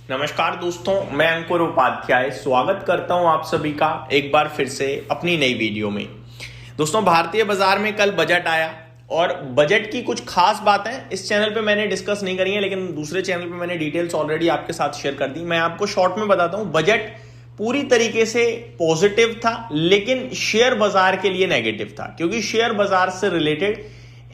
नमस्कार दोस्तों, मैं अंकुर उपाध्याय स्वागत करता हूं आप सभी का एक बार फिर से अपनी नई वीडियो में। दोस्तों, भारतीय बाजार में कल बजट आया और बजट की कुछ खास बातें इस चैनल पे मैंने डिस्कस नहीं करी है, लेकिन दूसरे चैनल पे मैंने डिटेल्स ऑलरेडी आपके साथ शेयर कर दी। मैं आपको शॉर्ट में बताता हूं, बजट पूरी तरीके से पॉजिटिव था, लेकिन शेयर बाजार के लिए नेगेटिव था, क्योंकि शेयर बाजार से रिलेटेड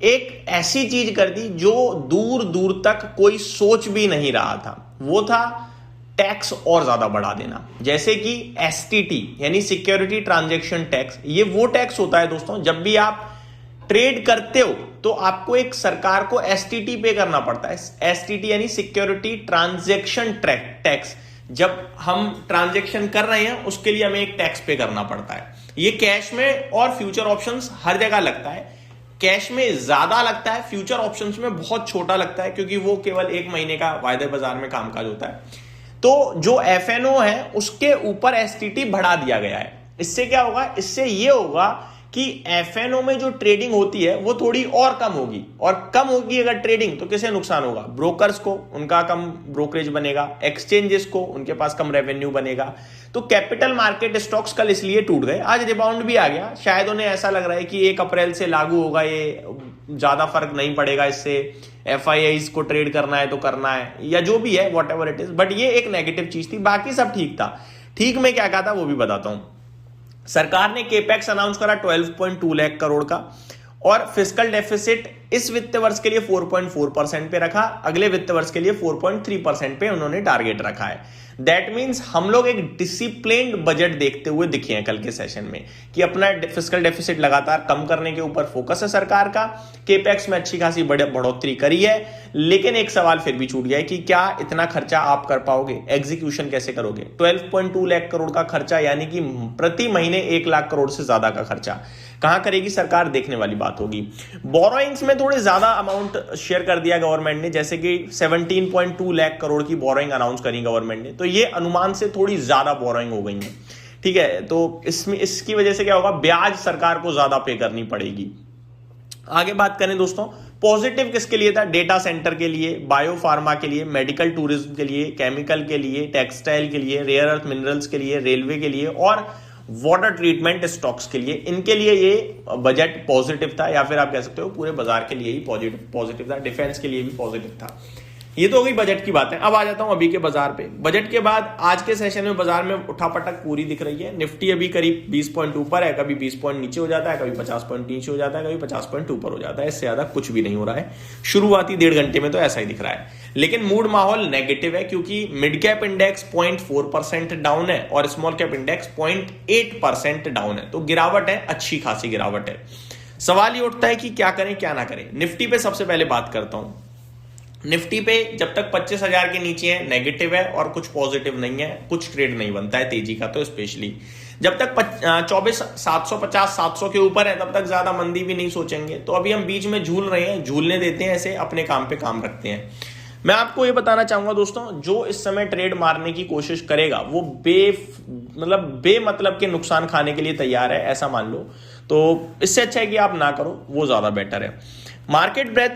एक ऐसी चीज कर दी जो दूर दूर तक कोई सोच भी नहीं रहा था। वो था टैक्स और ज्यादा बढ़ा देना, जैसे कि एसटीटी यानी सिक्योरिटी ट्रांजैक्शन टैक्स। ये वो टैक्स होता है दोस्तों, जब भी आप ट्रेड करते हो तो आपको एक सरकार को एसटीटी पे करना पड़ता है। एसटीटी यानी सिक्योरिटी ट्रांजैक्शन टैक्स। जब हम ट्रांजैक्शन कर रहे हैं उसके लिए हमें एक टैक्स पे करना पड़ता है। ये कैश में और फ्यूचर ऑप्शंस हर जगह लगता है। कैश में ज्यादा लगता है, फ्यूचर ऑप्शंस में बहुत छोटा लगता है, क्योंकि वो केवल एक महीने का वायदे बाजार में कामकाज होता है। तो जो एफएनओ है उसके ऊपर एसटीटी बढ़ा दिया गया है। इससे क्या होगा? इससे ये होगा कि एफएनओ में जो ट्रेडिंग होती है वो थोड़ी और कम होगी, और कम होगी अगर ट्रेडिंग तो किसे नुकसान होगा? ब्रोकर्स को, उनका कम ब्रोकरेज बनेगा, एक्सचेंजेस को, उनके पास कम रेवेन्यू बनेगा। तो कैपिटल मार्केट स्टॉक्स कल इसलिए टूट गए। आज रिबाउंड भी आ गया। शायद उन्हें ऐसा लग रहा है कि 1 अप्रैल से लागू होगा, ये ज्यादा फर्क नहीं पड़ेगा इससे, एफआईआईज को ट्रेड करना है तो करना है, या जो भी है what ever it is. But ये एक नेगेटिव चीज थी, बाकी सब ठीक था। ठीक में क्या कहा था वो भी बताता हूं। सरकार ने केपेक्स अनाउंस करा 12.2 लाख करोड़ का, और फिस्कल डेफिसिट इस वित्त वर्ष के लिए 4.4% पे रखा, अगले वित्त वर्ष के लिए 4.3% पे उन्होंने टारगेट रखा है। दैट मीन्स हम लोग एक डिसिप्लिन्ड बजट देखते हुए दिखे हैं कल के सेशन में, कि अपना फिस्कल डेफिसिट लगातार कम करने के ऊपर फोकस है सरकार का। केपेक्स में अच्छी खासी बढ़ोतरी करी है, लेकिन एक सवाल फिर भी छूट गया है कि क्या इतना खर्चा आप कर पाओगे? एग्जीक्यूशन कैसे करोगे? 12.2 लाख करोड़ का खर्चा, यानी कि प्रति महीने 1 लाख करोड़ से ज्यादा का खर्चा कहां करेगी सरकार? देखने वाली बात होगी। बोरोइंग्स में थोड़े ज्यादा अमाउंट शेयर कर दिया गवर्नमेंट ने, जैसे कि 17.2 लाख करोड़ की बोरोइंग अनाउंस करी गवर्नमेंट ने। तो ये अनुमान से थोड़ी ज्यादा बोरोइंग हो गई है, ठीक है। तो इसमें इसकी वजह से क्या होगा? ब्याज सरकार को ज्यादा पे करनी पड़ेगी। आगे बात करें दोस्तों, पॉजिटिव किसके लिए था? डेटा सेंटर के लिए, बायो फार्मा के लिए, मेडिकल टूरिज्म के लिए, केमिकल के लिए, टेक्सटाइल के लिए, रेयर अर्थ मिनरल्स के लिए, रेलवे के लिए और वाटर ट्रीटमेंट स्टॉक्स के लिए। इनके लिए ये बजट पॉजिटिव था, या फिर आप कह सकते हो पूरे बाजार के लिए ही पॉजिटिव था। डिफेंस के लिए भी पॉजिटिव था। ये तो हो गई बजट की बात है। अब आ जाता हूं अभी के बाजार पे। बजट के बाद आज के सेशन में बाजार में उठापटक पूरी दिख रही है। निफ्टी अभी करीब 20 पॉइंट ऊपर है, कभी 20 पॉइंट नीचे हो जाता है, कभी 50 पॉइंट नीचे हो जाता है, कभी 50 पॉइंट ऊपर हो जाता है। इससे ज्यादा कुछ भी नहीं हो रहा है। शुरुआती 1.5 घंटे में तो ऐसा ही दिख रहा है, लेकिन मूड माहौल नेगेटिव है, क्योंकि मिड कैप इंडेक्स 0.4% डाउन है और स्मॉल कैप इंडेक्स 0.8% डाउन है। तो गिरावट है, अच्छी खासी गिरावट है। सवाल ये उठता है कि क्या करें क्या ना करें। निफ्टी पे सबसे पहले बात करता हूं। निफ्टी पे जब तक 25,000 के नीचे है नेगेटिव है, और कुछ पॉजिटिव नहीं है, कुछ ट्रेड नहीं बनता है तेजी का। तो स्पेशली जब तक 24,750-700 के ऊपर है तब तक ज्यादा मंदी भी नहीं सोचेंगे। तो अभी हम बीच में झूल रहे हैं, झूलने देते हैं, ऐसे अपने काम पे काम रखते हैं। मैं आपको ये बताना चाहूंगा दोस्तों, जो इस समय ट्रेड मारने की कोशिश करेगा वो बेमतलब के नुकसान खाने के लिए तैयार है, ऐसा मान लो। तो इससे अच्छा है कि आप ना करो, वो ज्यादा बेटर है। मार्केट ब्रेथ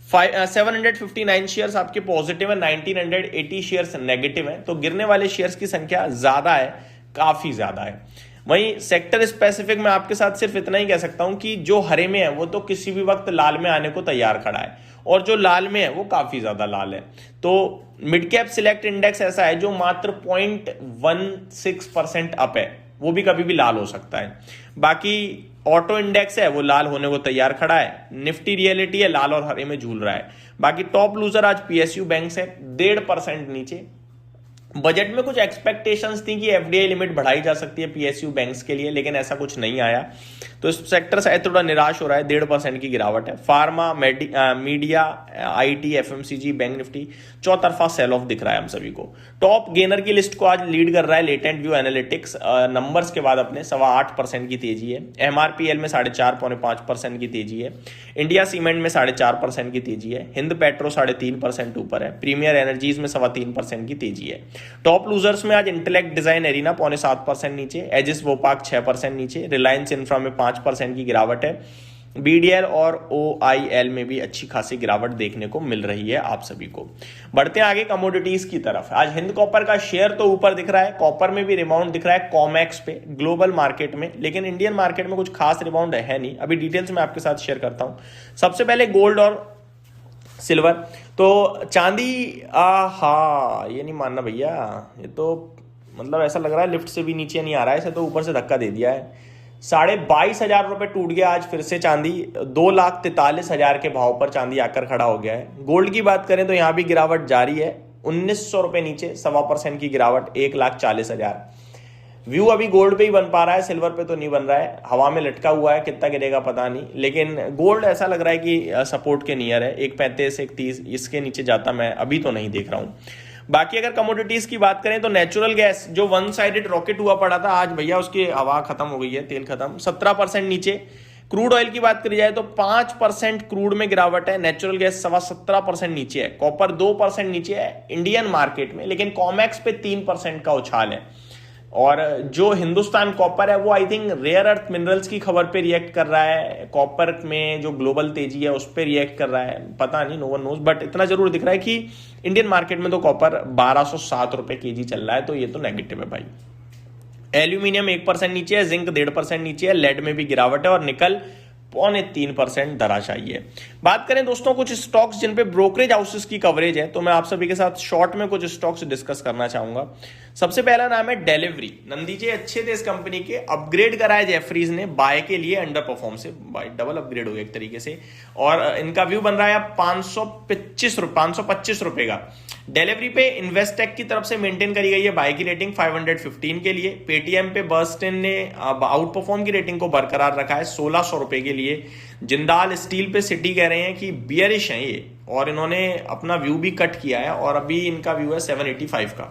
759 शेयर्स आपके पॉजिटिव है, 1980 शेयर्स नेगेटिव है। तो गिरने वाले शेयर्स की संख्या ज्यादा है, काफी ज्यादा है। वहीं सेक्टर स्पेसिफिक में आपके साथ सिर्फ इतना ही कह सकता हूं कि जो हरे में है वो तो किसी भी वक्त लाल में आने को तैयार खड़ा है, और जो लाल में है वो काफी ज्यादा लाल है। तो मिड कैप सिलेक्ट इंडेक्स ऐसा है जो मात्र 0.16% अप है, वो भी कभी भी लाल हो सकता है। बाकी ऑटो इंडेक्स है वो लाल होने को तैयार खड़ा है। निफ्टी रियलिटी है, लाल और हरे में झूल रहा है। बाकी टॉप लूजर आज पीएसयू बैंक्स है, 1.5% नीचे। बजट में कुछ एक्सपेक्टेशंस थी कि एफडीआई लिमिट बढ़ाई जा सकती है पीएसयू बैंक्स के लिए, लेकिन ऐसा कुछ नहीं आया। तो इस सेक्टर से थोड़ा निराश हो रहा है। 1.5% की गिरावट है। Pharma, media, IT, FMCG, bank Nifty चौतरफा सेल ऑफ दिख रहा है हम सभी को। टॉप गेनर की लिस्ट को आज लीड कर रहा है लेटेंट व्यू एनालिटिक्स। नंबर्स के बाद अपने 8.25% की तेजी है। एमआरपीएल में 4.5% की तेजी है। इंडिया सीमेंट में 4.5% की तेजी है। हिंद पेट्रो 3.5% ऊपर है। प्रीमियर एनर्जीज में 3.25% की तेजी है। टॉप लूजर्स में आज इंटेलेक्ट डिजाइन एरिना 0.7% नीचे, एजिस वोपाक 6% नीचे, रिलायंस इंफ्रा में 5% की गिरावट है। BDL और OIL में भी अच्छी खासी गिरावट देखने को मिल रही है आप सभी को। बढ़ते हैं आगे कमोडिटीज की तरफ। आज हिंद कॉपर का शेयर तो ऊपर दिख रहा है, कॉपर में भी रिबाउंड दिख रहा है कॉमेक्स पे ग्लोबल मार्केट में, लेकिन इंडियन मार्केट में कुछ खास रिबाउंड है नहीं। अभी डिटेल्स में आपके साथ शेयर करता हूं। सबसे पहले गोल्ड और सिल्वर। तो चांदी, ये नहीं मानना भैया, ये तो मतलब ऐसा लग रहा है लिफ्ट से भी नीचे नहीं आ रहा है, इसे तो ऊपर से धक्का दे दिया है। 22,500 रुपए टूट गया आज फिर से चांदी, 2,43,000 के भाव पर चांदी आकर खड़ा हो गया है। गोल्ड की बात करें तो यहां भी गिरावट जारी है, 1,900 रुपए नीचे, 1.25% की गिरावट, 1,40,000। व्यू अभी गोल्ड पे ही बन पा रहा है, सिल्वर पे तो नहीं बन रहा है, हवा में लटका हुआ है, कितना गिरेगा पता नहीं, लेकिन गोल्ड ऐसा लग रहा है कि सपोर्ट के नियर है, 1.35 1.30 इसके नीचे जाता मैं अभी तो नहीं देख रहा हूं। बाकी अगर कमोडिटीज की बात करें तो नेचुरल गैस जो वन साइडेड रॉकेट हुआ पड़ा था, आज भैया उसकी हवा खत्म हो गई है, तेल खत्म, 17% नीचे। क्रूड ऑयल की बात करी जाए तो 5% क्रूड में गिरावट है, नेचुरल गैस 17% नीचे है, कॉपर 2% नीचे है इंडियन मार्केट में, लेकिन कॉमेक्स पे 3% का उछाल है। और जो हिंदुस्तान कॉपर है वो I think rare earth minerals की खबर पे रिएक्ट कर रहा है, कॉपर में जो ग्लोबल तेजी है उस पे रिएक्ट कर रहा है, पता नहीं, नो वन नोज, बट इतना जरूर दिख रहा है कि इंडियन मार्केट में तो कॉपर 1207 रुपए केजी चल रहा है, तो ये तो नेगेटिव है भाई। एल्यूमिनियम 1% नीचे है, जिंक 1.5% नीचे है, लेड में भी गिरावट है, और निकल 0.3% धराशायी है। बात करें दोस्तों कुछ स्टॉक्स जिन पे ब्रोकरेज हाउसेस की कवरेज है, तो मैं आप सभी के साथ शॉर्ट में कुछ स्टॉक्स डिस्कस करना चाहूंगा। सबसे पहला नाम है डिलीवरी। नंदी जी अच्छे थे इस कंपनी के, अपग्रेड कराया जेफरीज ने बाय के लिए, अंडर परफॉर्म से बाय डबल अपग्रेड हो गया एक तरीके से, और इनका व्यू बन रहा है 525 रुपए का। डिलीवरी पे इन्वेस्टेक की तरफ से मेंटेन करी गई है बाय की रेटिंग 515 के लिए। पेटीएम पे बर्स्टिन ने आउट परफॉर्म की रेटिंग को बरकरार रखा है 1600 रुपए के लिए। जिंदाल स्टील पे सिटी कह रहे हैं कि बियरिश है ये, और इन्होंने अपना व्यू भी कट किया है, और अभी इनका व्यू है 785 का।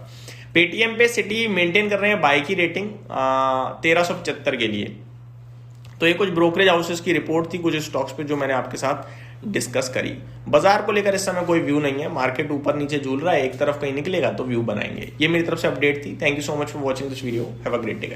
पेटीएम पे सिटी मेंटेन कर रहे हैं बाय की रेटिंग 1375 के लिए। तो ये कुछ ब्रोकरेज हाउसेस की रिपोर्ट थी कुछ स्टॉक्स पे जो मैंने आपके साथ डिस्कस करी। बाजार को लेकर इस समय कोई व्यू नहीं है, मार्केट ऊपर नीचे झूल रहा है, एक तरफ कहीं निकलेगा तो व्यू बनाएंगे। ये मेरी तरफ से अपडेट थी। Thank you so much for watching this video, have a great day.